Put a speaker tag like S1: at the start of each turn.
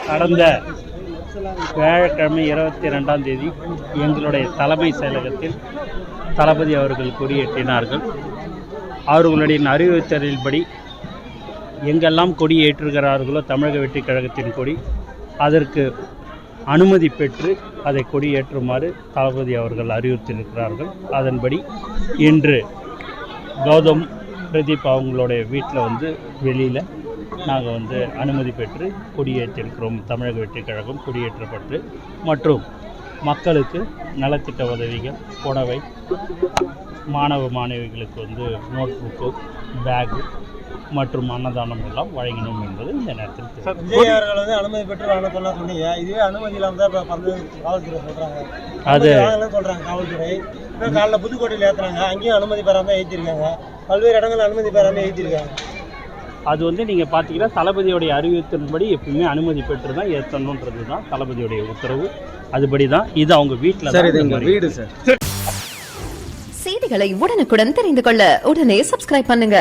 S1: கடந்த வியாழக்கிழமை 22ஆம் தேதி எங்களுடைய தலைமை செயலகத்தில் தளபதி அவர்கள் கொடியேற்றினார்கள். அவர்களுடைய அறிவுறுத்தலின்படி எங்கெல்லாம் கொடி ஏற்றுகிறார்களோ தமிழக வெற்றி கழகத்தின் கொடி, அதற்கு அனுமதி பெற்று அதை கொடியேற்றுமாறு தளபதி அவர்கள் அறிவுறுத்தியிருக்கிறார்கள். அதன்படி இன்று கௌதம் பிரதீப் அவங்களுடைய வீட்டில் வெளியில் நாங்கள் அனுமதி பெற்று கொடியேற்றிருக்கிறோம். தமிழக வெற்றி கழகம் கொடியேற்றப்பட்டு மற்றும் மக்களுக்கு நலத்திட்ட உதவிகள், புடவை, மாணவ மாணவிகளுக்கு நோட் புக்கு, பேகு மற்றும் அன்னதானம் எல்லாம் வழங்கினோம் என்பது இந்த நேரத்தில்
S2: விஜய் அவர்கள் அனுமதி பெற்று வாங்க சொன்னீங்க. இதுவே அனுமதி இல்லாமல் தான் இப்போ காவல்துறை சொல்கிறாங்க.
S1: அது
S2: சொல்கிறாங்க காவல்துறை. இப்போ காலைல புதுக்கோட்டையில் ஏற்றுறாங்க, அங்கேயும் அனுமதி பெறாமல் ஏற்றிருக்காங்க. பல்வேறு இடங்கள் அனுமதி பெறாமல் ஏற்றிருக்காங்க.
S1: அது நீங்கள் பார்த்தீங்கன்னா தளபதியோடைய அறிவுறுத்தலின்படி எப்பவுமே அனுமதி பெற்று தான் ஏற்றணுன்றது தான் தளபதியோடைய உத்தரவு. அதுபடி தான் இது அவங்க வீட்டில்
S2: வீடு சார்.
S3: செய்திகளை உடனுக்குடன் தெரிந்து கொள்ள உடனே சப்ஸ்கிரைப் பண்ணுங்க.